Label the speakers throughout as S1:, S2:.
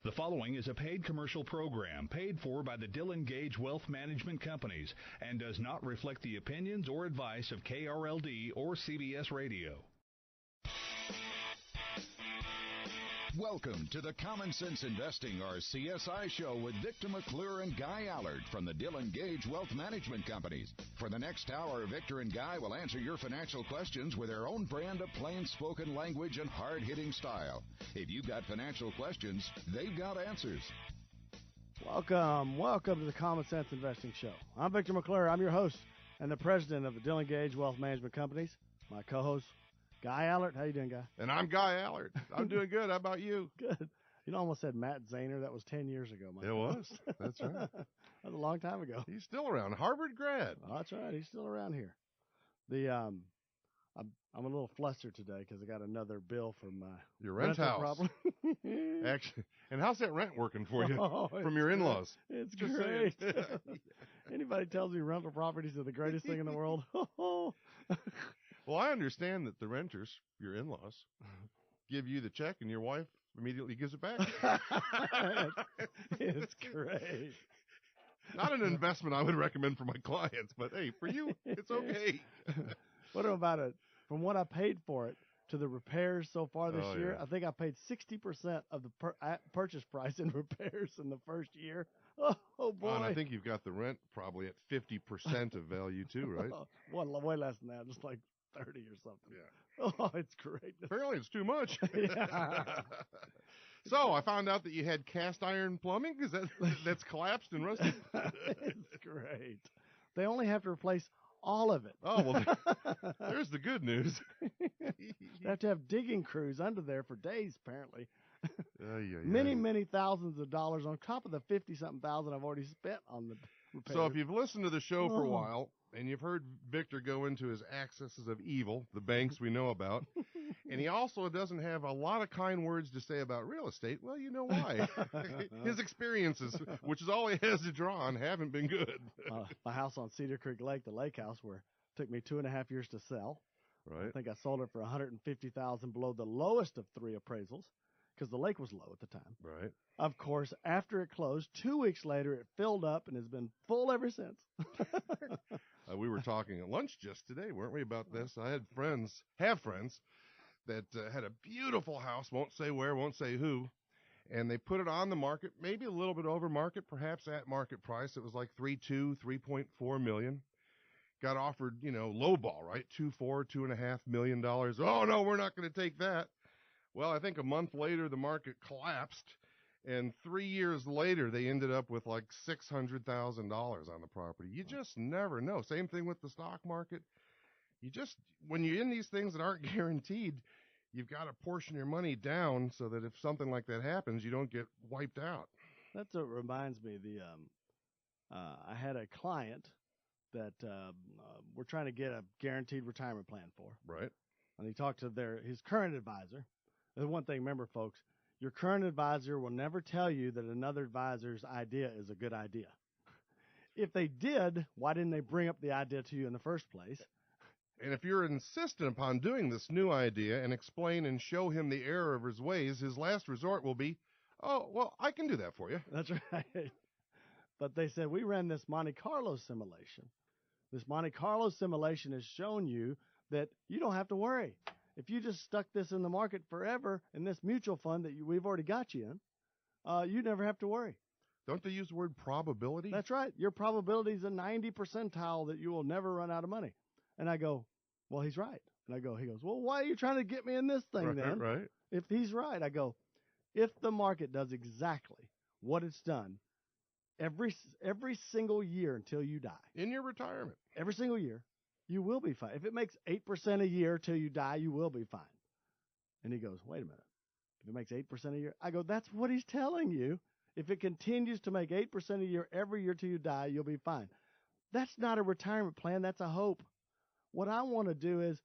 S1: The following is a paid commercial program paid for by the Dillon Gage Wealth Management Companies and does not reflect the opinions or advice of KRLD or CBS Radio.
S2: Welcome to the Common Sense Investing, or CSI show, with Victor McClure and Guy Allard from the Dillon Gage Wealth Management Companies. For the next hour, Victor and Guy will answer your financial questions with their own brand of plain-spoken language and hard-hitting style. If you've got financial questions, they've got answers.
S3: Welcome to the Common Sense Investing Show. I'm Victor McClure. I'm your host and the president of the Dillon Gage Wealth Management Companies. My co-host, Guy Allard. How you doing, Guy?
S4: And I'm Guy Allard. I'm doing good. How about you?
S3: Good. You almost said Matt Zahner. That was 10 years ago.
S4: It was. That's right.
S3: That was a long time ago.
S4: He's still around. Harvard grad.
S3: Oh, that's right. He's still around here. I'm a little flustered today because I got another bill from
S4: your rent house. Actually, and how's that rent working for you from your in-laws?
S3: It's just great. Anybody tells me rental properties are the greatest thing in the world.
S4: Well, I understand that the renters, your in-laws, give you the check and your wife immediately gives it back.
S3: It's great.
S4: Not an investment I would recommend for my clients, but hey, for you, it's okay.
S3: What about it? From what I paid for it to the repairs so far this year, I think I paid 60% of the purchase price in repairs in the first year. Oh boy.
S4: And I think you've got the rent probably at 50% of value too, right?
S3: Way less than that, just like 30 or something.
S4: Yeah.
S3: Oh, it's great.
S4: Apparently it's too much.
S3: Yeah.
S4: So I found out that you had cast iron plumbing. Is that's collapsed and rusted?
S3: It's great. They only have to replace all of it.
S4: Oh, well, there's the good news.
S3: They have to have digging crews under there for days, apparently.
S4: Yeah.
S3: Many thousands of dollars on top of the 50-something thousand I've already spent on the repairs.
S4: So if you've listened to the show for a while, and you've heard Victor go into his accesses of evil, the banks we know about, and he also doesn't have a lot of kind words to say about real estate, well, you know why. His experiences, which is all he has to draw on, haven't been good.
S3: My house on Cedar Creek Lake, the lake house, where it took me 2.5 years to sell.
S4: Right.
S3: I think I sold it for $150,000 below the lowest of 3 appraisals, because the lake was low at the time.
S4: Right.
S3: Of course, after it closed, 2 weeks later, it filled up and has been full ever since.
S4: We were talking at lunch just today, weren't we, about this? I have friends that had a beautiful house, won't say where, won't say who, and they put it on the market, maybe a little bit over market, perhaps at market price. It was like $3.4 million. Got offered, low ball, right? $2.5 million. Oh, no, we're not going to take that. Well, I think a month later, the market collapsed, and 3 years later, they ended up with like $600,000 on the property. You just never know. Same thing with the stock market. When you're in these things that aren't guaranteed, you've got to portion your money down so that if something like that happens, you don't get wiped out.
S3: That's what reminds me. I had a client that we're trying to get a guaranteed retirement plan for.
S4: Right.
S3: And he talked to his current advisor. The one thing, remember, folks, your current advisor will never tell you that another advisor's idea is a good idea. If they did, why didn't they bring up the idea to you in the first place?
S4: And if you're insistent upon doing this new idea and explain and show him the error of his ways, his last resort will be, oh, well, I can do that for you.
S3: That's right. But they said, we ran this Monte Carlo simulation. This Monte Carlo simulation has shown you that you don't have to worry. If you just stuck this in the market forever in this mutual fund that we've already got you in, you never have to worry.
S4: Don't they use the word probability?
S3: That's right. Your probability is a 90 percentile that you will never run out of money. And I go, well, he's right. And he goes, well, why are you trying to get me in this thing then?
S4: Right.
S3: If he's right, I go, if the market does exactly what it's done every single year until you die.
S4: In your retirement.
S3: Every single year, you will be fine. If it makes 8% a year till you die, you will be fine. And he goes, wait a minute. If it makes 8% a year, I go, that's what he's telling you. If it continues to make 8% a year every year till you die, you'll be fine. That's not a retirement plan. That's a hope. What I want to do is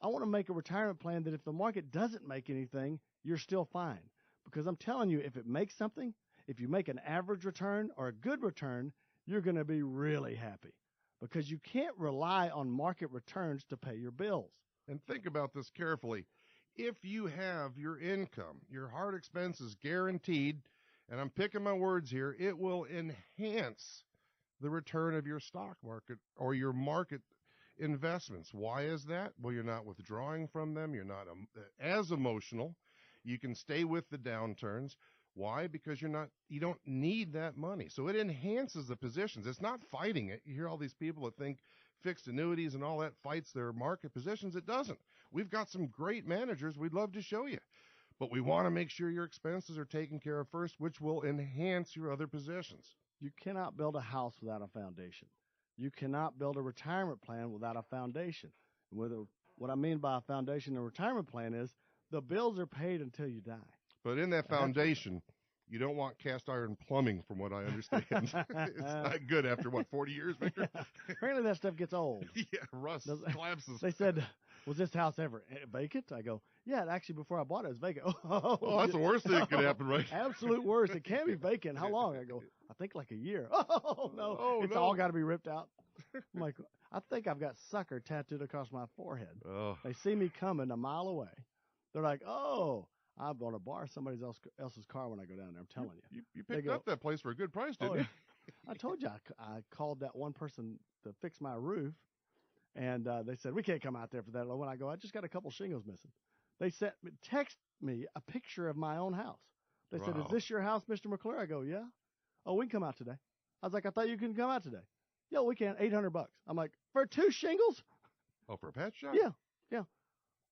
S3: I want to make a retirement plan that if the market doesn't make anything, you're still fine. Because I'm telling you, if it makes something, if you make an average return or a good return, you're going to be really happy. Because you can't rely on market returns to pay your bills.
S4: And think about this carefully. If you have your income, your hard expenses guaranteed and I'm picking my words here, it will enhance the return of your stock market or your market investments. Why is that? Well, you're not withdrawing from them. You're not as emotional. You can stay with the downturns. Why? Because you don't need that money. So it enhances the positions. It's not fighting it. You hear all these people that think fixed annuities and all that fights their market positions. It doesn't. We've got some great managers we'd love to show you. But we want to make sure your expenses are taken care of first, which will enhance your other positions.
S3: You cannot build a house without a foundation. You cannot build a retirement plan without a foundation. What I mean by a foundation and a retirement plan is the bills are paid until you die.
S4: But in that foundation, you don't want cast iron plumbing, from what I understand. It's not good after, 40 years, Victor?
S3: Apparently that stuff gets old.
S4: Yeah, rust collapses.
S3: They said, was this house ever vacant? I go, yeah, actually, before I bought it was vacant.
S4: Oh, that's the worst thing that could happen, right?
S3: Absolute worst. It can be vacant. How long? I go, I think like a year. Oh, no. It's all got to be ripped out. I'm like, I think I've got sucker tattooed across my forehead.
S4: Oh.
S3: They see me coming a mile away. They're like, oh, I'm going to borrow somebody else's car when I go down there. I'm telling you.
S4: You picked up that place for a good price, didn't you?
S3: I told you I called that one person to fix my roof, and they said, we can't come out there for that low. When I go, I just got a couple shingles missing. They text me a picture of my own house. They said, is this your house, Mr. McClure? I go, yeah. Oh, we can come out today. I was like, I thought you couldn't come out today. Yeah, we can. $800. I'm like, for 2 shingles?
S4: Oh, for a patch job?
S3: Yeah.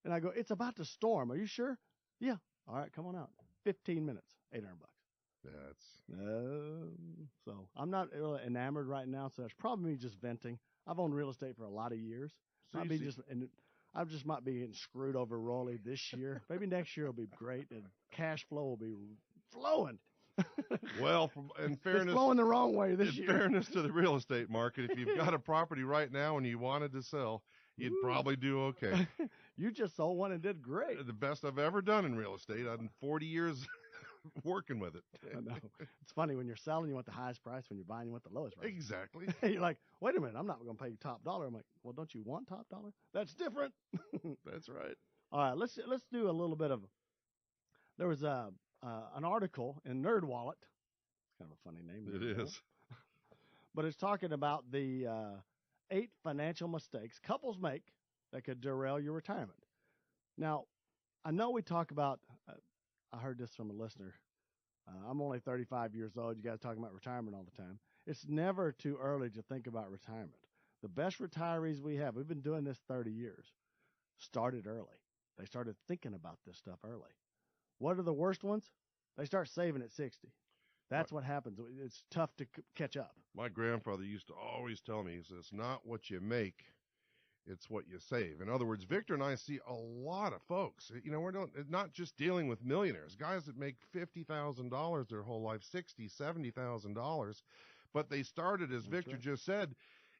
S3: And I go, it's about to storm. Are you sure? Yeah. All right, come on out. 15 minutes, $800. So I'm not really enamored right now. So that's probably me just venting. I've owned real estate for a lot of years.
S4: So
S3: I just might be getting screwed over royally this year. Maybe next year will be great, and cash flow will be flowing.
S4: Well, in fairness,
S3: it's flowing the wrong way this year.
S4: In fairness to the real estate market, if you've got a property right now and you wanted to sell, you'd probably do okay.
S3: You just sold one and did great.
S4: The best I've ever done in real estate. I'm 40 years working with it.
S3: I know. It's funny, when you're selling, you want the highest price. When you're buying, you want the lowest price.
S4: Exactly.
S3: You're like, wait a minute, I'm not going to pay you top dollar. I'm like, well, don't you want top dollar? That's different.
S4: That's right.
S3: All right, let's do a little bit of. There was an article in NerdWallet. It's kind of a funny name.
S4: It is.
S3: But it's talking about the 8 financial mistakes couples make that could derail your retirement. Now, I know we talk about, I heard this from a listener. I'm only 35 years old. You guys talking about retirement all the time. It's never too early to think about retirement. The best retirees we have, we've been doing this 30 years, started early. They started thinking about this stuff early. What are the worst ones? They start saving at 60. That's what happens. It's tough to catch up. My
S4: grandfather used to always tell me, he says, it's not what you make, it's what you save. In other words, Victor and I see a lot of folks. We're not just dealing with millionaires, guys that make $50,000 their whole life, $60,000, $70,000. But they started, as Victor just said,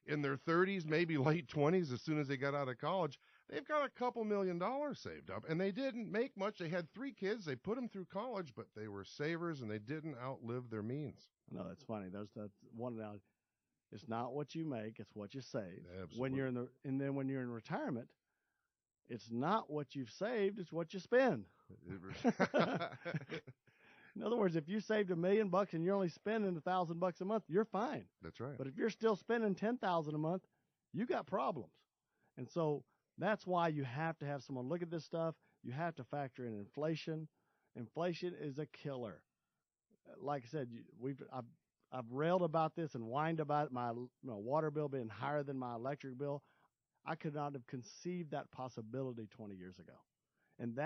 S4: in their 30s, maybe late 20s, as soon as they got out of college. They've got a couple $1 million saved up, and they didn't make much. They had 3 kids. They put them through college, but they were savers, and they didn't outlive their means.
S3: No, that's funny. That's one analogy. It's not what you make; it's what you save.
S4: Absolutely.
S3: When you're in retirement, it's not what you've saved; it's what you spend. In other words, if you saved $1 million and you're only spending $1,000 a month, you're fine.
S4: That's right.
S3: But if you're still spending $10,000 a month, you got problems, and so. That's why you have to have someone look at this stuff. You have to factor in inflation. Inflation is a killer. Like I said, I've railed about this and whined about my water bill being higher than my electric bill. I could not have conceived that possibility 20 years ago. And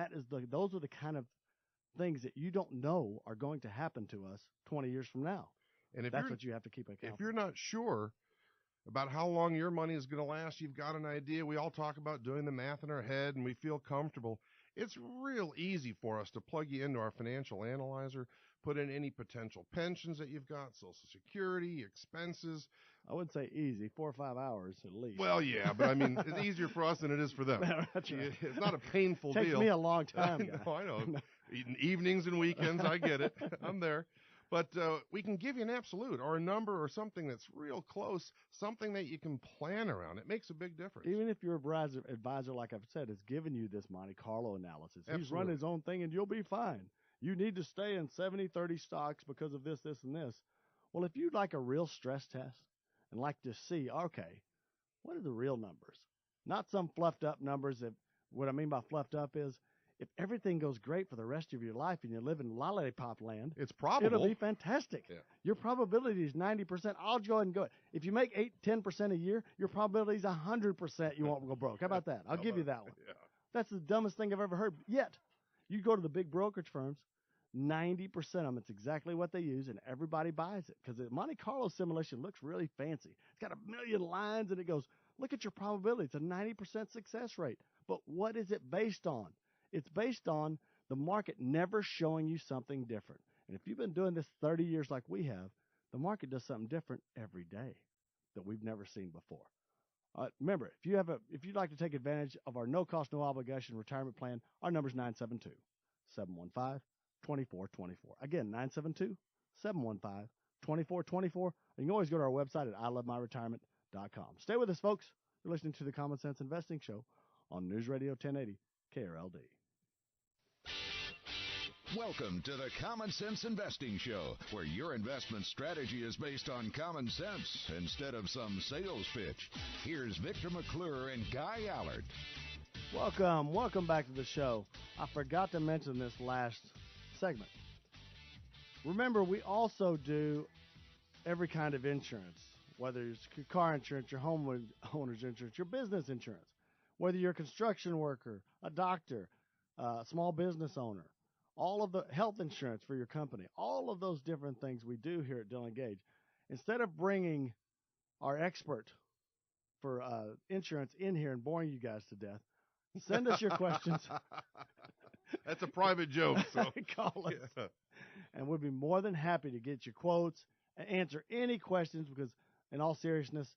S3: those are the kind of things that you don't know are going to happen to us 20 years from now. And that's what you have to keep account.
S4: If you're not sure about how long your money is going to last, you've got an idea. We all talk about doing the math in our head, and we feel comfortable. It's real easy for us to plug you into our financial analyzer, put in any potential pensions that you've got, Social Security, expenses.
S3: I wouldn't say easy, 4 or 5 hours at least.
S4: Well, yeah, but I mean, it's easier for us than it is for them.
S3: That's right.
S4: It's not a painful deal.
S3: Takes me a long time.
S4: I know. Evenings and weekends, I get it. I'm there. But we can give you an absolute or a number or something that's real close, something that you can plan around. It makes a big difference.
S3: Even if your advisor, like I've said, is giving you this Monte Carlo analysis. He's run his own thing, and you'll be fine. you need to stay in 70-30 stocks because of this, this, and this. Well, if you'd like a real stress test and like to see, okay, what are the real numbers? Not some fluffed up numbers. What I mean by fluffed up is if everything goes great for the rest of your life and you live in lollipop land,
S4: It's probable.
S3: it'll be fantastic.
S4: Yeah.
S3: Your probability is 90%. I'll go ahead and go. If you make 10% a year, your probability is 100% you won't go broke. How about that? I'll give you that one.
S4: Yeah.
S3: That's the dumbest thing I've ever heard. Yet, you go to the big brokerage firms, 90% of them, it's exactly what they use, and everybody buys it because the Monte Carlo simulation looks really fancy. It's got 1,000,000 lines, and it goes, look at your probability. It's a 90% success rate. But what is it based on? It's based on the market never showing you something different. And if you've been doing this 30 years like we have, the market does something different every day that we've never seen before. Remember, if you'd like to take advantage of our no-cost, no-obligation retirement plan, our number is 972-715-2424. Again, 972-715-2424. You can always go to our website at ilovemyretirement.com. Stay with us, folks. You're listening to the Common Sense Investing Show on News Radio 1080 KRLD.
S2: Welcome to the Common Sense Investing Show, where your investment strategy is based on common sense instead of some sales pitch. Here's Victor McClure and Guy Allard.
S3: Welcome back to the show. I forgot to mention this last segment. Remember, we also do every kind of insurance, whether it's your car insurance, your homeowner's insurance, your business insurance, whether you're a construction worker, a doctor, a small business owner, all of the health insurance for your company, all of those different things we do here at Dillon Gage. Instead of bringing our expert for insurance in here and boring you guys to death, send us your questions.
S4: That's a private joke. So
S3: call us, and we'll be more than happy to get your quotes and answer any questions because, in all seriousness,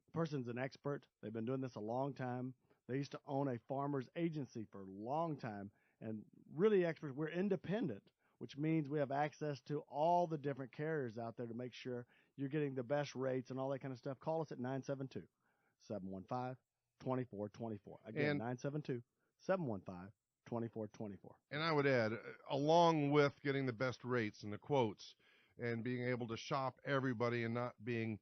S3: the person's an expert. They've been doing this a long time. They used to own a farmer's agency for a long time. And really expert, we're independent, which means we have access to all the different carriers out there to make sure you're getting the best rates and all that kind of stuff. Call us at 972-715-2424. Again, 972-715-2424.
S4: And I would add, along with getting the best rates and the quotes and being able to shop everybody and not being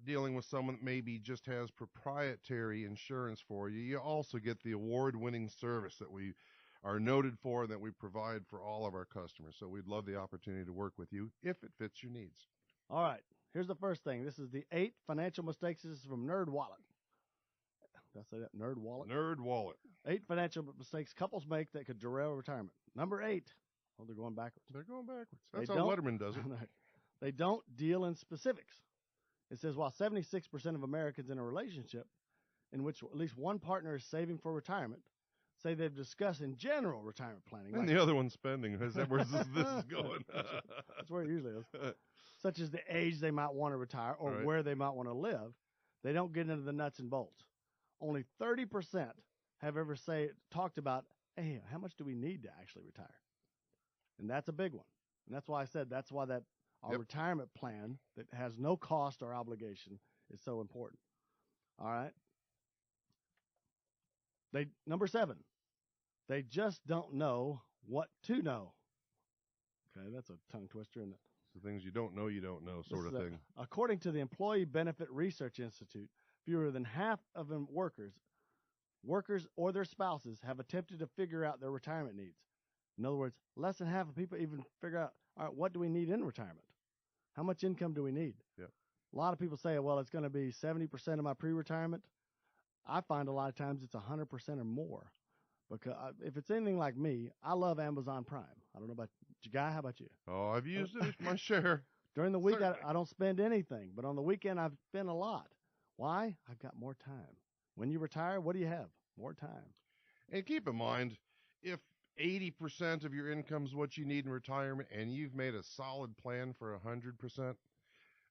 S4: dealing with someone that maybe just has proprietary insurance for you, you also get the award-winning service that we are noted for, that we provide for all of our customers. So we'd love the opportunity to work with you if it fits your needs.
S3: All right. Here's the first thing. This is the 8 financial mistakes. This is from Nerd Wallet. Did I say that? Nerd Wallet?
S4: Nerd Wallet.
S3: 8 financial mistakes couples make that could derail retirement. Number 8. Oh, they're going backwards.
S4: They're going backwards. That's how Letterman does it.
S3: They don't deal in specifics. It says while 76% of Americans in a relationship in which at least one partner is saving for retirement say they've discussed in general retirement planning.
S4: And the other one's spending. Is that where this is going?
S3: That's where it usually is. Such as the age they might want to retire or where they might want to live. They don't get into the nuts and bolts. Only 30% have ever talked about, hey, how much do we need to actually retire? And that's a big one. And that's why I said that's why our retirement plan that has no cost or obligation is so important. All right. Number 7, they just don't know what to know. Okay, that's a tongue twister, isn't it?
S4: The things you don't know sort of thing.
S3: According to the Employee Benefit Research Institute, fewer than half of them workers or their spouses have attempted to figure out their retirement needs. In other words, less than half of people even figure out, all right, what do we need in retirement? How much income do we need?
S4: Yeah.
S3: A lot of people say, well, it's going to be 70% of my pre-retirement. I find a lot of times it's 100% or more. Because if it's anything like me, I love Amazon Prime. I don't know about you, Guy. How about you?
S4: Oh, I've used it as my share.
S3: During the week, I don't spend anything. But on the weekend, I've spent a lot. Why? I've got more time. When you retire, what do you have? More time.
S4: And keep in mind, if 80% of your income is what you need in retirement and you've made a solid plan for 100%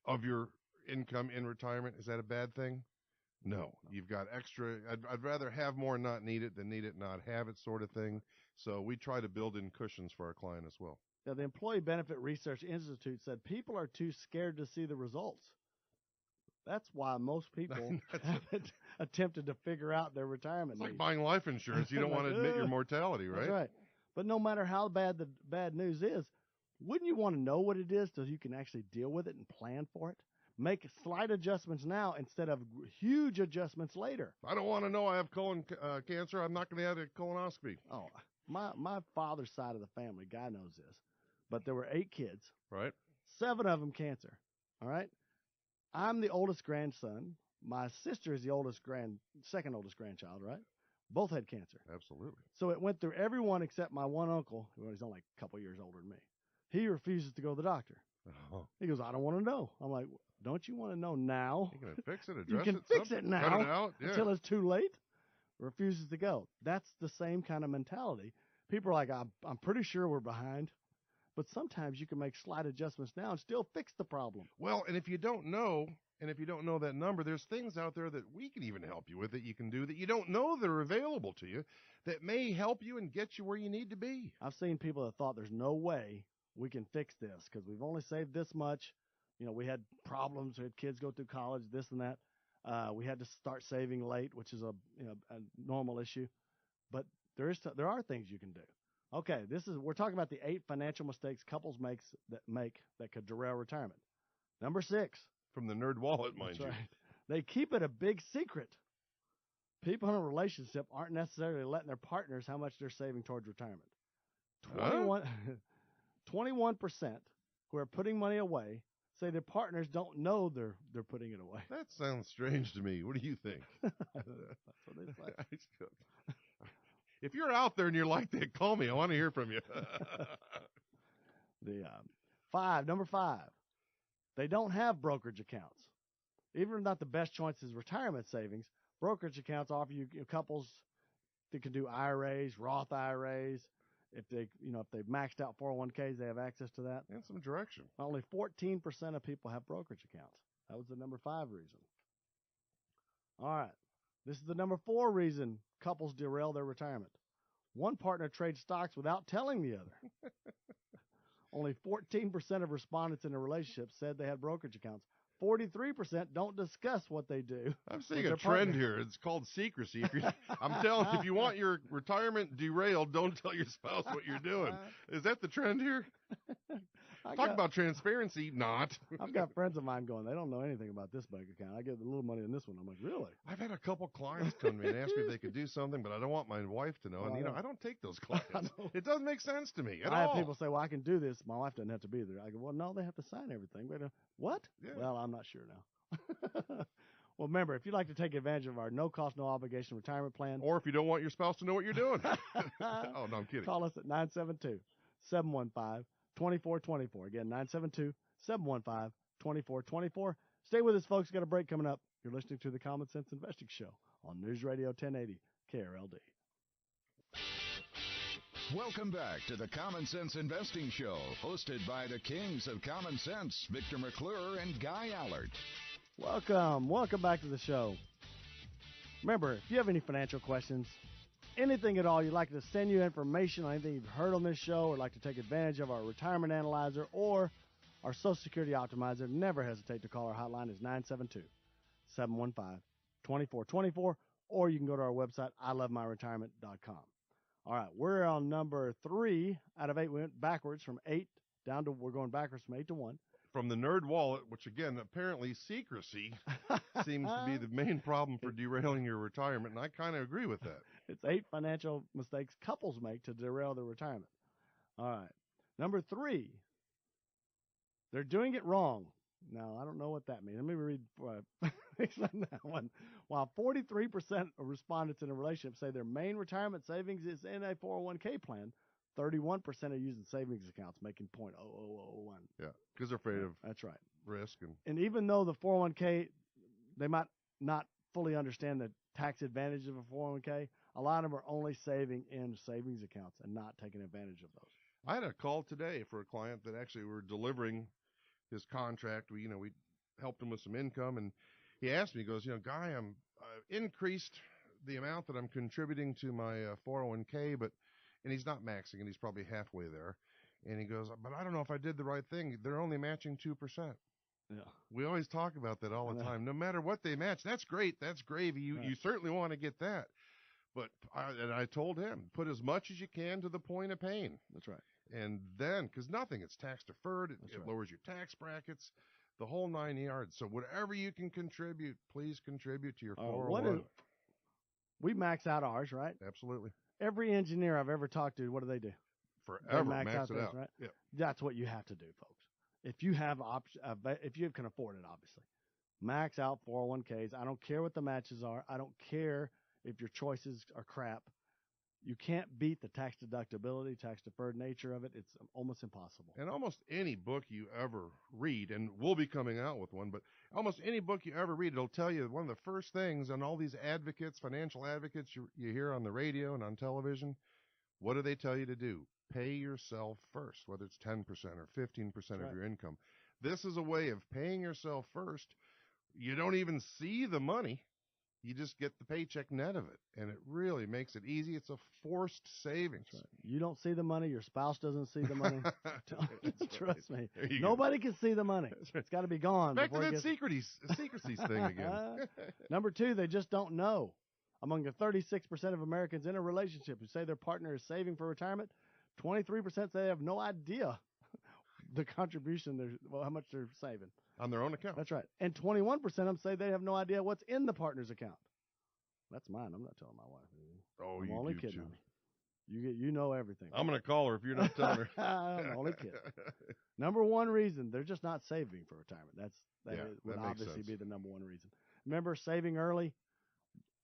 S4: of your income in retirement, is that a bad thing? No. You've got extra. I'd rather have more and not need it than need it and not have it sort of thing. So we try to build in cushions for our client as well.
S3: Now, the Employee Benefit Research Institute said people are too scared to see the results. That's why most people haven't attempted to figure out their retirement
S4: needs. It's
S3: needs.
S4: like buying life insurance. You don't want to admit your mortality, right?
S3: That's right. But no matter how bad the bad news is, wouldn't you want to know what it is so you can actually deal with it and plan for it? Make slight adjustments now instead of huge adjustments later.
S4: I don't want to know I have colon cancer. I'm not going to have a colonoscopy.
S3: Oh, my father's side of the family, guy knows this, but there were 8 kids,
S4: Right?
S3: 7 of them cancer. All right. I'm the oldest grandson. My sister is the second oldest grandchild, right? Both had cancer.
S4: Absolutely.
S3: So it went through everyone except my one uncle, who was only a couple years older than me. He refuses to go to the doctor.
S4: Oh.
S3: He goes, I don't want to know. I'm like, don't you want to know now?
S4: You can fix it,
S3: You
S4: address
S3: can
S4: it.
S3: fix
S4: something,
S3: it now
S4: Cut it out. Yeah.
S3: until it's too late. Refuses to go. That's the same kind of mentality. People are like, I'm pretty sure we're behind. But sometimes you can make slight adjustments now and still fix the problem.
S4: Well, and if you don't know that number, there's things out there that we can even help you with that you can do that you don't know that are available to you that may help you and get you where you need to be.
S3: I've seen people that thought there's no way we can fix this because we've only saved this much. You know, we had problems. We had kids go through college, this and that. We had to start saving late, which is a normal issue. But there are things you can do. Okay, we're talking about the 8 financial mistakes couples make that could derail retirement. Number 6.
S4: From the Nerd Wallet, mind
S3: That's
S4: you.
S3: right. They keep it a big secret. People in a relationship aren't necessarily letting their partners how much they're saving towards retirement. 21% who are putting money away say their partners don't know they're putting it away.
S4: That sounds strange to me. What do you think?
S3: That's what they say.
S4: If you're out there and you're like that, call me. I want to hear from you.
S3: Number 5, they don't have brokerage accounts. Even if not the best choice is retirement savings, brokerage accounts offer you couples that can do IRAs, Roth IRAs. If they've maxed out 401ks, they have access to that.
S4: And some direction.
S3: Only 14% of people have brokerage accounts. That was the number 5 reason. All right. This is the number 4 reason couples derail their retirement. One partner trades stocks without telling the other. Only 14% of respondents in a relationship said they had brokerage accounts. 43% don't discuss what they do.
S4: I'm seeing a trend here. It's called secrecy. I'm telling you, if you want your retirement derailed, don't tell your spouse what you're doing. Is that the trend here? Talk about transparency, not.
S3: I've got friends of mine going, they don't know anything about this bank account. I get a little money in this one. I'm like, really?
S4: I've had a couple clients come to me and ask me if they could do something, but I don't want my wife to know. And, I don't take those clients. It doesn't make sense to me at all.
S3: I have people say, well, I can do this. My wife doesn't have to be there. I go, well, no, they have to sign everything. But, what? Yeah. Well, I'm not sure now. Well, remember, if you'd like to take advantage of our no-cost, no-obligation retirement plan.
S4: Or if you don't want your spouse to know what you're doing. Oh, no, I'm kidding.
S3: Call us at 972-715-2424. Again, 972-715-2424. Stay with us, folks. Got a break coming up. You're listening to the Common Sense Investing Show on News Radio 1080 KRLD.
S2: Welcome back to the Common Sense Investing Show, hosted by the kings of common sense, Victor McClure and Guy Allard.
S3: Welcome back to the show. Remember, if you have any financial questions, anything at all, you'd like to send you information on anything you've heard on this show, or like to take advantage of our retirement analyzer or our Social Security optimizer, never hesitate to call our hotline. It's 972-715-2424, or you can go to our website, ilovemyretirement.com. All right, we're on number 3 out of 8. We went backwards from 8 down to, we're going backwards from 8 to 1.
S4: From the Nerd Wallet, which again, apparently secrecy seems to be the main problem for derailing your retirement, and I kind of agree with that.
S3: It's 8 financial mistakes couples make to derail their retirement. All right. Number 3, they're doing it wrong. Now, I don't know what that means. Let me read that one. While 43% of respondents in a relationship say their main retirement savings is in a 401k plan, 31% are using savings accounts, making 0.0001.
S4: Yeah, because they're afraid of
S3: that's right
S4: risk.
S3: And even though the 401k, they might not fully understand the tax advantage of a 401k, a lot of them are only saving in savings accounts and not taking advantage of those.
S4: I had a call today for a client that actually were delivering his contract. We helped him with some income, and he asked me, he goes, Guy, I've increased the amount that I'm contributing to my 401k, and he's not maxing, and he's probably halfway there. And he goes, but I don't know if I did the right thing. They're only matching 2%. Yeah. We always talk about that all the time. No matter what they match, that's great. That's gravy. You certainly want to get that. But I told him, put as much as you can to the point of pain.
S3: That's right.
S4: And then, because nothing, it's tax deferred, it
S3: right.
S4: lowers your tax brackets, the whole 9 yards. So whatever you can contribute, please contribute to your 401.
S3: We max out ours, right?
S4: Absolutely.
S3: Every engineer I've ever talked to, what do?
S4: Forever
S3: max
S4: it
S3: theirs,
S4: out.
S3: Right?
S4: Yep.
S3: That's what you have to do, folks. If you have if you can afford it, obviously, max out 401ks. I don't care what the matches are. I don't care if your choices are crap. You can't beat the tax deductibility, tax deferred nature of it. It's almost impossible.
S4: And almost any book you ever read, and we'll be coming out with one, but almost any book you ever read, it'll tell you one of the first things, and all these advocates, financial advocates you hear on the radio and on television, what do they tell you to do? Pay yourself first, whether it's 10% or 15% of your income. This is a way of paying yourself first. You don't even see the money. You just get the paycheck net of it, and it really makes it easy. It's a forced savings.
S3: Right. You don't see the money. Your spouse doesn't see the money. Trust me.
S4: Right.
S3: Nobody can see the money. It's got to be gone.
S4: Back to that secrecy thing again.
S3: Number 2, they just don't know. Among the 36% of Americans in a relationship who say their partner is saving for retirement, 23% say they have no idea the contribution, how much they're saving.
S4: On their own account.
S3: That's right. And 21% of them say they have no idea what's in the partner's account. That's mine. I'm not telling my wife.
S4: Oh,
S3: I'm only kidding. You know everything.
S4: I'm going to call her if you're not telling her.
S3: I'm only kidding. Number 1 reason, they're just not saving for retirement. That would obviously be the number 1 reason. Remember, saving early.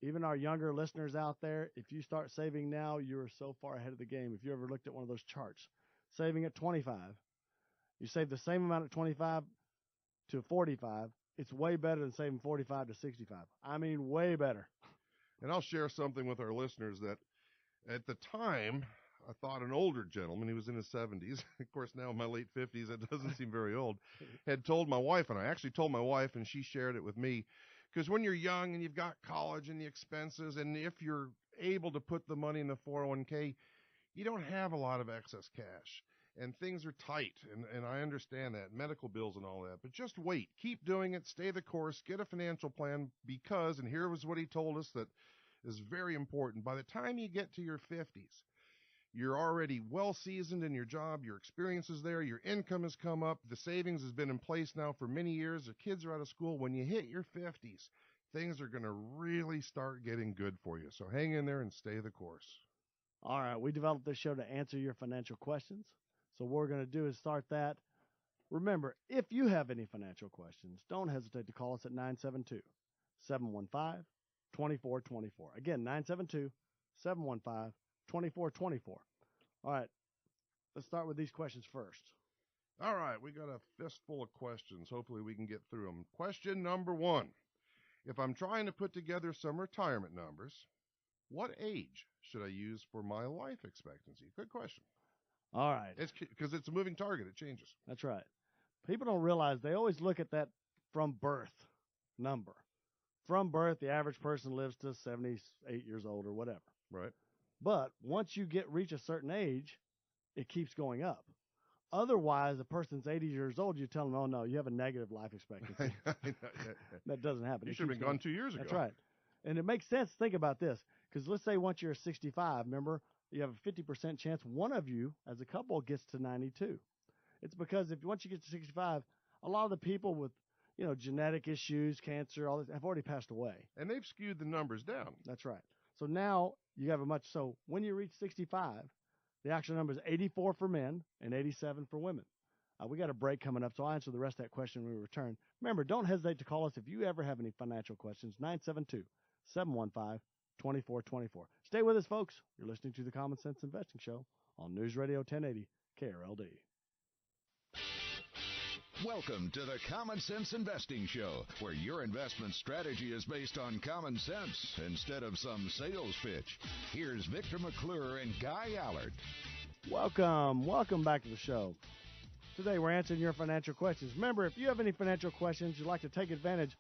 S3: Even our younger listeners out there, if you start saving now, you're so far ahead of the game. If you ever looked at one of those charts, saving at 25, you save the same amount at 25 to 45, it's way better than saving 45 to 65. I mean, way better.
S4: And I'll share something with our listeners that at the time, I thought an older gentleman, he was in his 70s, of course now in my late 50s, it doesn't seem very old, had told my wife, and I actually told my wife, and she shared it with me, because when you're young and you've got college and the expenses, and if you're able to put the money in the 401k, you don't have a lot of excess cash. And things are tight, and I understand that, medical bills and all that. But just wait. Keep doing it. Stay the course. Get a financial plan because, and here was what he told us that is very important, by the time you get to your 50s, you're already well-seasoned in your job. Your experience is there. Your income has come up. The savings has been in place now for many years. The kids are out of school. When you hit your 50s, things are going to really start getting good for you. So hang in there and stay the course.
S3: All right. We developed this show to answer your financial questions. So what we're going to do is start that. Remember, if you have any financial questions, don't hesitate to call us at 972-715-2424. Again, 972-715-2424. All right. Let's start with these questions first.
S4: All right. We got a fistful of questions. Hopefully we can get through them. Question number 1. If I'm trying to put together some retirement numbers, what age should I use for my life expectancy? Good question.
S3: All right.
S4: It's because it's a moving target. It changes.
S3: That's right. People don't realize they always look at that from birth number. From birth, the average person lives to 78 years old or whatever.
S4: Right.
S3: But once you reach a certain age, it keeps going up. Otherwise, a person's 80 years old, you tell them, oh, no, you have a negative life expectancy. That doesn't happen.
S4: You should have been gone 2 years ago.
S3: That's right. And it makes sense to think about this because let's say once you're 65, remember, you have a 50% chance one of you as a couple gets to 92. It's because once you get to 65, a lot of the people with, genetic issues, cancer, all this have already passed away.
S4: And they've skewed the numbers down.
S3: That's right. So now you have so when you reach 65, the actual number is 84 for men and 87 for women. We got a break coming up, so I'll answer the rest of that question when we return. Remember, don't hesitate to call us if you ever have any financial questions, 972-715-2424. Stay with us, folks. You're listening to the Common Sense Investing Show on News Radio 1080 KRLD.
S2: Welcome to the Common Sense Investing Show, where your investment strategy is based on common sense instead of some sales pitch. Here's Victor McClure and Guy Allard.
S3: Welcome back to the show. Today we're answering your financial questions. Remember, if you have any financial questions, you'd like to take advantage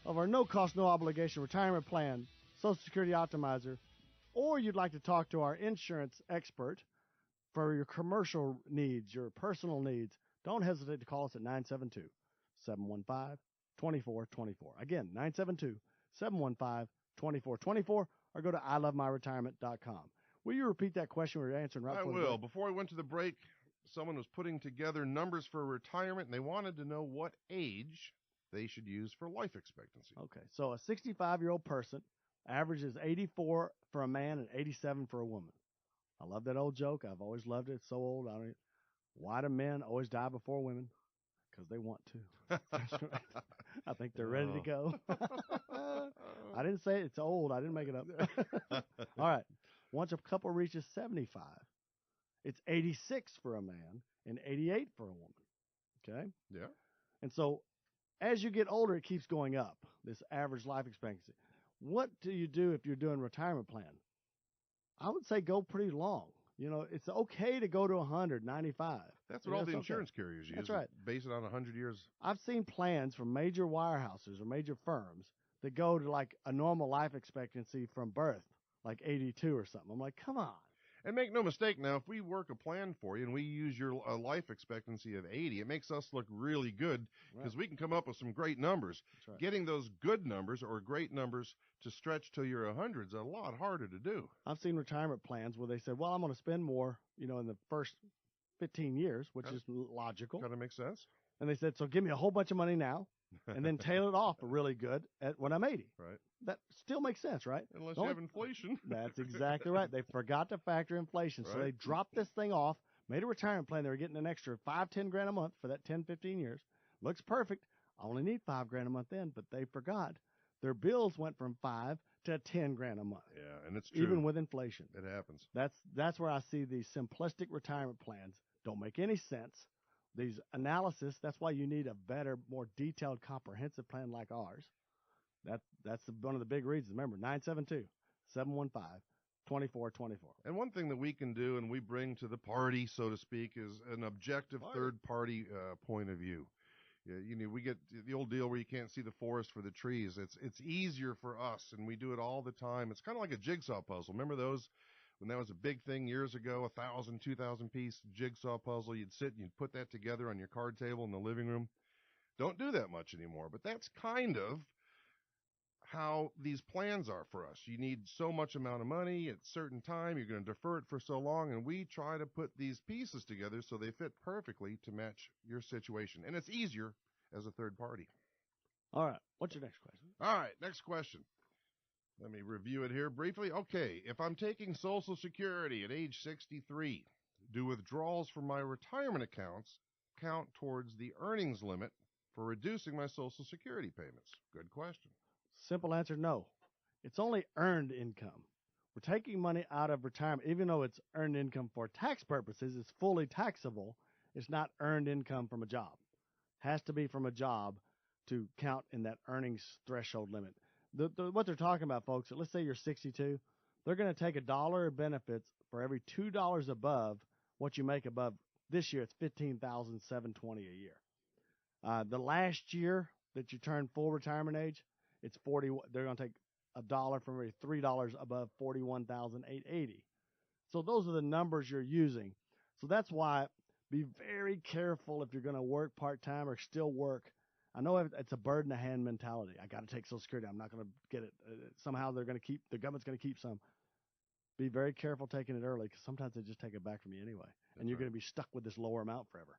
S3: of our no-cost, no-obligation retirement plan, Social Security Optimizer, or you'd like to talk to our insurance expert for your commercial needs, your personal needs, don't hesitate to call us at 972-715-2424. Again, 972-715-2424, or go to ilovemyretirement.com. Will you repeat that question we were answering right
S4: I
S3: before the
S4: will.
S3: break?
S4: Before we went to the break, someone was putting together numbers for retirement, and they wanted to know what age they should use for life expectancy.
S3: Okay, so a 65-year-old person averages 84 for a man and 87 for a woman. I love that old joke. I've always loved it. It's so old. Why do men always die before women? Because they want to. That's right. I think they're ready to go. I didn't say it. It's old. I didn't make it up. All right. Once a couple reaches 75, it's 86 for a man and 88 for a woman. Okay?
S4: Yeah.
S3: And so as you get older, it keeps going up, this average life expectancy. What do you do if you're doing a retirement plan? I would say go pretty long. You know, it's okay to go to 100, 95.
S4: That's what all the insurance carriers use.
S3: That's right.
S4: Base it on 100 years.
S3: I've seen plans from major wirehouses or major firms that go to like a normal life expectancy from birth, like 82 or something. I'm like, come on.
S4: And make no mistake now, if we work a plan for you and we use your life expectancy of 80, it makes us look really good because we can come up with some great numbers.
S3: That's right.
S4: Getting those good numbers or great numbers to stretch till you're 100 is a lot harder to do.
S3: I've seen retirement plans where they said, well, I'm going to spend more, you know, in the first 15 years, which is logical.
S4: Kind of makes sense.
S3: And they said, so give me a whole bunch of money now and then tail it off really good when I'm 80.
S4: Right.
S3: That still makes sense, right?
S4: Unless you have inflation.
S3: That's exactly right. They forgot to factor inflation. So they dropped this thing off, made a retirement plan. They were getting an extra $5-10 a month for that 10-15 years. Looks perfect. I only need $5 a month then, but they forgot. Their bills went from $5 to $10 a month.
S4: Yeah, and it's true.
S3: Even with inflation.
S4: It happens.
S3: That's where I see these simplistic retirement plans don't make any sense. These analysis, that's why you need a better, more detailed, comprehensive plan like ours. That's one of the big reasons. Remember, 972-715-2424.
S4: And one thing that we can do and we bring to the party, so to speak, is an objective third-party point of view. You know, we get the old deal where you can't see the forest for the trees. It's easier for us, and we do it all the time. It's kind of like a jigsaw puzzle. Remember those? When that was a big thing years ago, 1,000, 2,000 piece jigsaw puzzle, you'd sit and you'd put that together on your card table in the living room. Don't do that much anymore, but that's kind of how these plans are for us. You need so much amount of money at a certain time. You're going to defer it for so long, and we try to put these pieces together so they fit perfectly to match your situation. And it's easier as a third party.
S3: All right. What's your next question?
S4: All right, next question. Let me review it here briefly. Okay, if I'm taking Social Security at age 63, do withdrawals from my retirement accounts count towards the earnings limit for reducing my Social Security payments? Good question.
S3: Simple answer, no. It's only earned income. We're taking money out of retirement, even though it's earned income for tax purposes, it's fully taxable. It's not earned income from a job. Has to be from a job to count in that earnings threshold limit. What they're talking about, folks, let's say you're 62, they're going to take $1 of benefits for every $2 above what you make above. This year, it's $15,720 a year. The last year that you turn full retirement age, it's 40. They're going to take $1 from every $3 above 41,880. So those are the numbers you're using. So that's why be very careful if you're going to work part-time or still work. I know it's a bird in the hand mentality. I got to take Social Security. I'm not going to get it. Somehow the government's going to keep some. Be very careful taking it early because sometimes they just take it back from you anyway. And you're going to be stuck with this lower amount forever.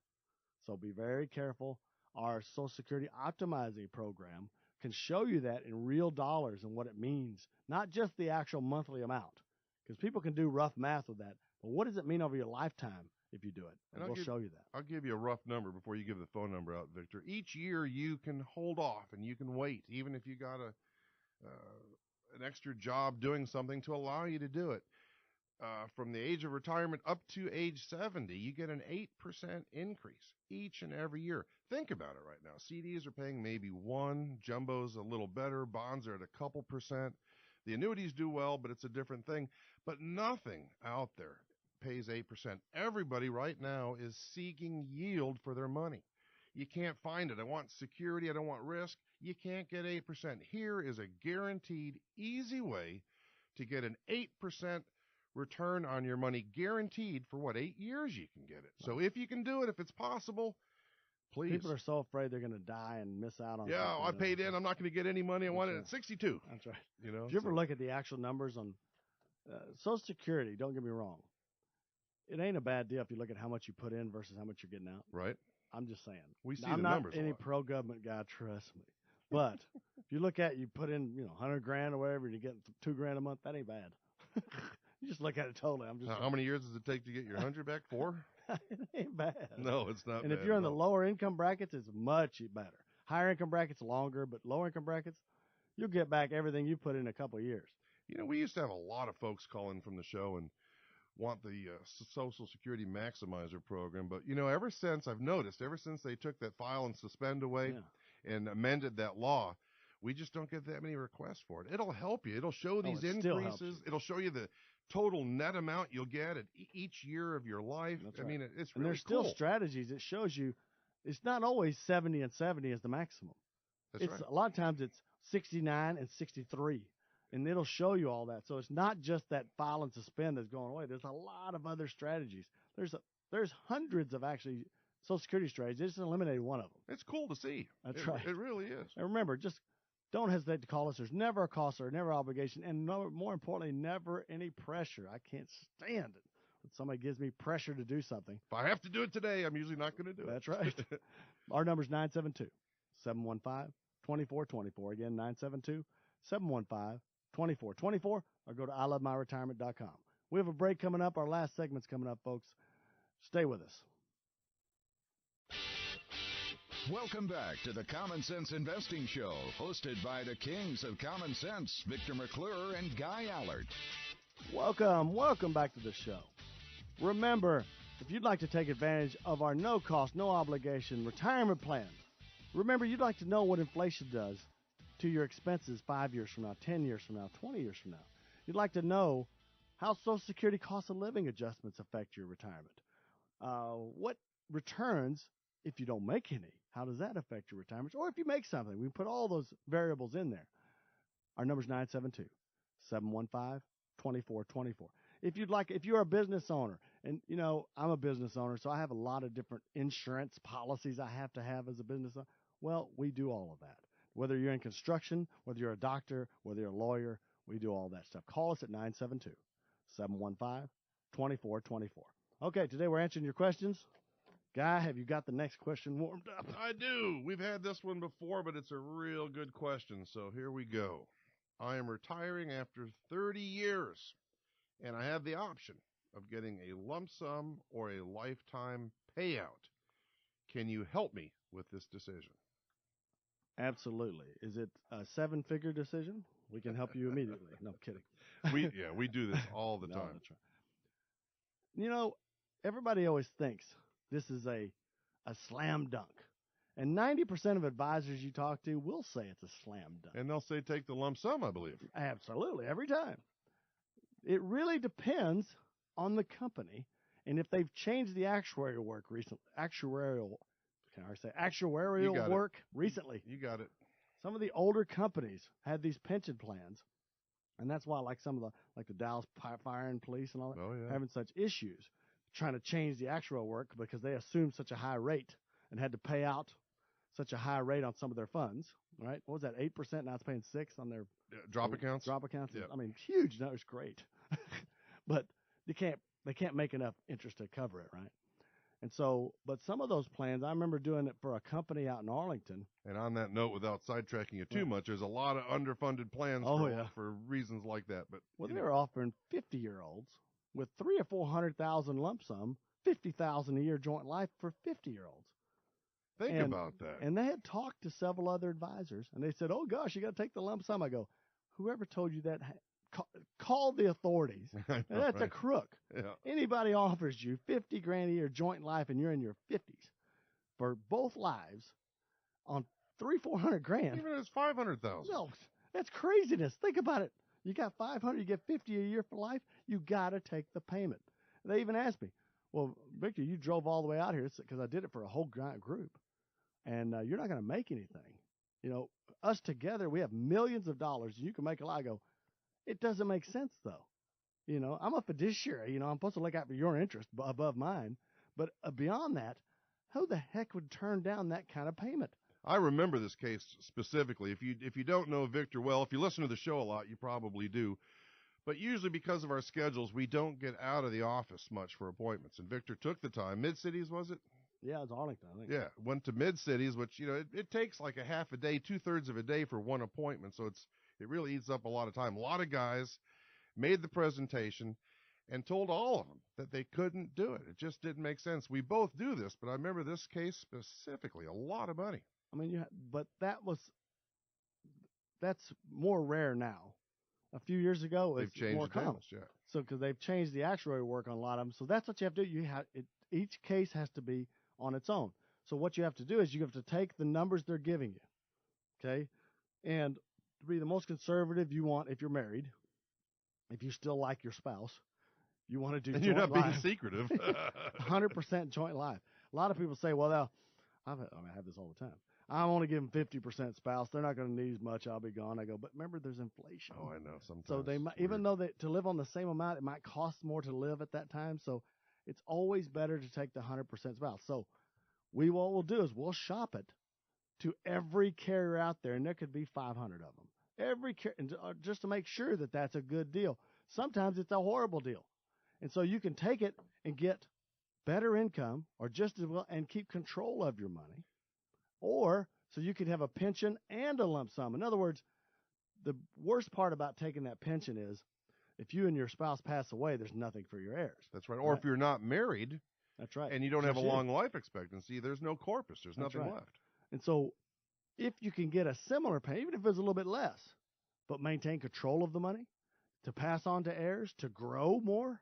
S3: So be very careful. Our Social Security Optimizing program can show you that in real dollars and what it means, not just the actual monthly amount. Because people can do rough math with that. But what does it mean over your lifetime if you do it? And we'll show you that.
S4: I'll give you a rough number before you give the phone number out, Victor. Each year you can hold off and you can wait, even if you got an extra job doing something to allow you to do it. From the age of retirement up to age 70, you get an 8% increase each and every year. Think about it right now. CDs are paying maybe 1%, jumbo's a little better, bonds are at a couple percent. The annuities do well, but it's a different thing. But nothing out there pays 8%. Everybody right now is seeking yield for their money. You can't find it. I want security. I don't want risk. You can't get 8%. Here is a guaranteed, easy way to get an 8% return on your money, guaranteed for 8 years you can get it. So if you can do it, if it's possible, Please.
S3: People are so afraid they're going to die and miss out on.
S4: Yeah, I
S3: something.
S4: paid in. I'm not going to get any money. I want it at 62.
S3: That's right.
S4: You know.
S3: Did you ever
S4: so-
S3: look at the actual numbers on Social Security? Don't get me wrong. It ain't a bad deal if you look at how much you put in versus how much you're getting out.
S4: Right.
S3: I'm just saying.
S4: We see
S3: I'm
S4: the
S3: not
S4: numbers a
S3: any
S4: lot.
S3: pro-government guy, trust me. But if you look at, you put in, $100,000 or whatever, and you get $2,000 a month. That ain't bad. You just look at it totally. I'm just.
S4: How many years does it take to get your 100 back? 4?
S3: It ain't bad.
S4: No, it's not.
S3: And
S4: bad
S3: if you're in
S4: at
S3: the
S4: all.
S3: lower income brackets, it's much better. Higher income brackets longer, but lower income brackets, you'll get back everything you put in a couple of years.
S4: We used to have a lot of folks call in from the show and want the Social Security Maximizer program. But, ever since they took that file and suspend away and amended that law, we just don't get that many requests for it. It'll help you. It'll show these
S3: it still helps
S4: increases.
S3: you.
S4: It'll show you the total net amount you'll get at each year of your life.
S3: That's
S4: I
S3: right.
S4: mean, it's
S3: And
S4: really
S3: there's still
S4: cool.
S3: strategies. It shows you it's not always 70 and 70 is the maximum.
S4: That's right.
S3: A lot of times it's 69 and 63. And it'll show you all that. So it's not just that file and suspend that's going away. There's a lot of other strategies. There's hundreds of actually Social Security strategies. They just eliminated one of them.
S4: It's cool to see.
S3: That's right.
S4: It really is.
S3: And remember, just don't hesitate to call us. There's never a cost or never obligation, and more importantly, never any pressure. I can't stand it when somebody gives me pressure to do something.
S4: If I have to do it today, I'm usually not going to do it.
S3: That's right. Our number's 972-715-2424. Again, 972-715-2424, or go to ilovemyretirement.com. We have a break coming up. Our last segment's coming up, folks. Stay with us.
S2: Welcome back to the Common Sense Investing Show, hosted by the kings of common sense, Victor McClure and Guy Allard.
S3: Welcome back to the show. Remember, if you'd like to take advantage of our no-cost, no-obligation retirement plan, remember you'd like to know what inflation does to your expenses 5 years from now, 10 years from now, 20 years from now. You'd like to know how Social Security cost of living adjustments affect your retirement. What returns if you don't make any? How does that affect your retirement? Or if you make something, we put all those variables in there. Our number's 972-715-2424. If you're a business owner, and I'm a business owner, so I have a lot of different insurance policies I have to have as a business owner. Well, we do all of that. Whether you're in construction, whether you're a doctor, whether you're a lawyer, we do all that stuff. Call us at 972-715-2424. Okay, today we're answering your questions. Guy, have you got the next question warmed up?
S4: I do. We've had this one before, but it's a real good question. So here we go. I am retiring after 30 years, and I have the option of getting a lump sum or a lifetime payout. Can you help me with this decision?
S3: Absolutely. Is it a 7-figure decision? We can help you immediately. No, I'm kidding.
S4: We do this all the
S3: No,
S4: time.
S3: that's right. Everybody always thinks this is a slam dunk. And 90% of advisors you talk to will say it's a slam dunk.
S4: And they'll say take the lump sum, I believe.
S3: Absolutely, every time. It really depends on the company and if they've changed the actuarial work recently. Actuarial work recently.
S4: You got it.
S3: Some of the older companies had these pension plans, and that's why some of the Dallas Fire and Police and all that
S4: Oh, yeah.
S3: having such issues trying to change the actuarial work because they assumed such a high rate and had to pay out such a high rate on some of their funds, right? What was that, 8%? Now it's paying 6% on their
S4: Drop accounts?
S3: Drop accounts.
S4: Yep.
S3: I mean, huge. No, it's great. But they can't make enough interest to cover it, right? And so, but some of those plans, I remember doing it for a company out in Arlington.
S4: And on that note, without sidetracking you too much, there's a lot of underfunded plans for reasons like that. But
S3: they were offering 50-year-olds with $300,000 or $400,000 lump sum, $50,000 a year joint life for 50-year-olds.
S4: Think about that.
S3: And they had talked to several other advisors, and they said, "Oh gosh, you got to take the lump sum." I go, "Whoever told you that? Call the authorities.
S4: Know,
S3: that's
S4: right?
S3: a crook.
S4: Yeah.
S3: Anybody offers you $50,000 a year joint life, and you're in your 50s for both lives on $300,000-$400,000.
S4: Even if it's $500,000.
S3: No, that's craziness. Think about it. You got $500,000, you get $50,000 a year for life. You got to take the payment. They even asked me, "Well, Victor, you drove all the way out here because I did it for a whole group, and you're not going to make anything. Us together, we have millions of dollars, and you can make a lot." I go, "It doesn't make sense, though. I'm a fiduciary. I'm supposed to look out for your interest above mine. But beyond that, Who the heck would turn down that kind of payment?
S4: I remember this case specifically. If you don't know Victor well, if you listen to the show a lot, you probably do. But usually because of our schedules, we don't get out of the office much for appointments. And Victor took the time. Mid-Cities, was it?
S3: Yeah, it's Arlington, I think.
S4: Yeah, went to Mid-Cities, which, it takes like a half a day, 2/3 of a day for one appointment. So it really eats up a lot of time. A lot of guys made the presentation and told all of them that they couldn't do it. It just didn't make sense. We both do this, but I remember this case specifically, a lot of money.
S3: I mean, but that's more rare now. A few years ago,
S4: They've
S3: it's
S4: changed
S3: more
S4: the
S3: common.
S4: panels, yeah.
S3: So, because they've changed the actuary work on a lot of them, so that's what you have to do. Each case has to be on its own. So what you have to do is you have to take the numbers they're giving you, okay, and to be the most conservative you want if you're married, if you still like your spouse, you want to do.
S4: And
S3: joint
S4: you're not being
S3: life.
S4: secretive.
S3: 100% joint life. A lot of people say, well, I have this all the time. I'm only giving 50% spouse. They're not going to need as much. I'll be gone. I go, but remember, there's inflation.
S4: Oh, I know. Sometimes.
S3: So they might, even though to live on the same amount, it might cost more to live at that time. So it's always better to take the 100% spouse. So what we'll do is we'll shop it to every carrier out there, and there could be 500 of them. Just to make sure that that's a good deal. Sometimes it's a horrible deal. And so you can take it and get better income or just as well and keep control of your money. Or so you could have a pension and a lump sum. In other words, the worst part about taking that pension is if you and your spouse pass away, there's nothing for your heirs.
S4: That's right. Or if you're not married,
S3: that's right,
S4: and you don't have a long life expectancy, there's no corpus. There's nothing left.
S3: And so if you can get a similar pay, even if it's a little bit less, but maintain control of the money to pass on to heirs, to grow more,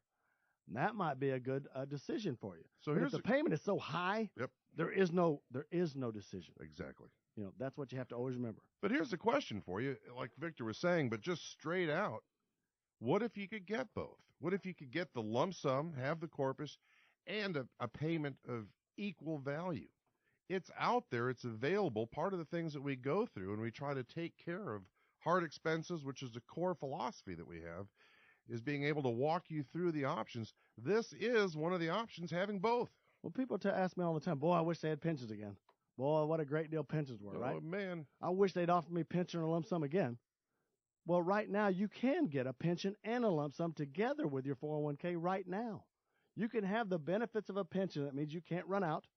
S3: that might be a good decision for you.
S4: So
S3: if the payment is so high,
S4: yep,
S3: there is no decision.
S4: Exactly.
S3: That's what you have to always remember.
S4: But here's the question for you, like Victor was saying, but just straight out, what if you could get both? What if you could get the lump sum, have the corpus, and a payment of equal value? It's out there. It's available. Part of the things that we go through and we try to take care of hard expenses, which is a core philosophy that we have, is being able to walk you through the options. This is one of the options, having both.
S3: Well, people ask me all the time, boy, I wish they had pensions again. Boy, what a great deal pensions were, right?
S4: Oh, man.
S3: I wish they'd offer me pension or lump sum again. Well, right now, you can get a pension and a lump sum together with your 401k right now. You can have the benefits of a pension. That means you can't run out,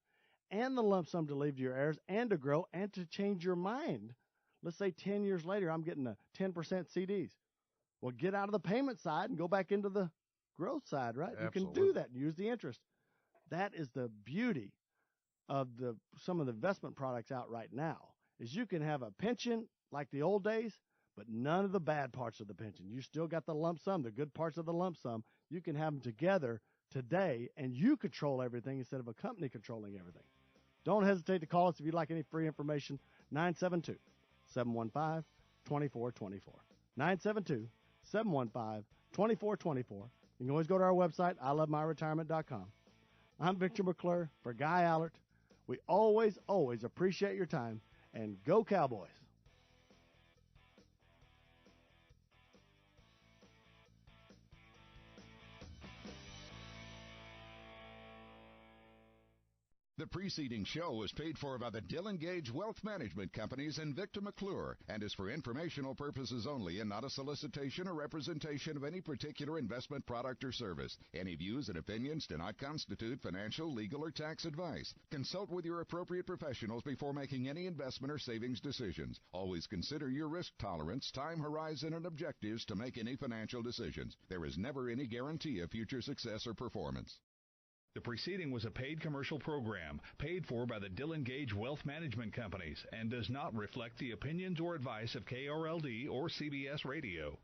S3: and the lump sum to leave to your heirs and to grow and to change your mind. Let's say 10 years later, I'm getting a 10% CDs. Well, get out of the payment side and go back into the growth side, right?
S4: Absolutely.
S3: You can do that and use the interest. That is the beauty of some of the investment products out right now, is you can have a pension like the old days, but none of the bad parts of the pension. You still got the lump sum, the good parts of the lump sum. You can have them together today, and you control everything instead of a company controlling everything. Don't hesitate to call us if you'd like any free information. 972-715-2424. 972-715-2424. You can always go to our website, ilovemyretirement.com. I'm Victor McClure for Guy Allert. We always, always appreciate your time, and go Cowboys.
S2: The preceding show was paid for by the Dillon Gage Wealth Management Companies and Victor McClure and is for informational purposes only and not a solicitation or representation of any particular investment product or service. Any views and opinions do not constitute financial, legal, or tax advice. Consult with your appropriate professionals before making any investment or savings decisions. Always consider your risk tolerance, time horizon, and objectives to make any financial decisions. There is never any guarantee of future success or performance.
S1: The preceding was a paid commercial program paid for by the Dillon Gage Wealth Management Companies and does not reflect the opinions or advice of KRLD or CBS Radio.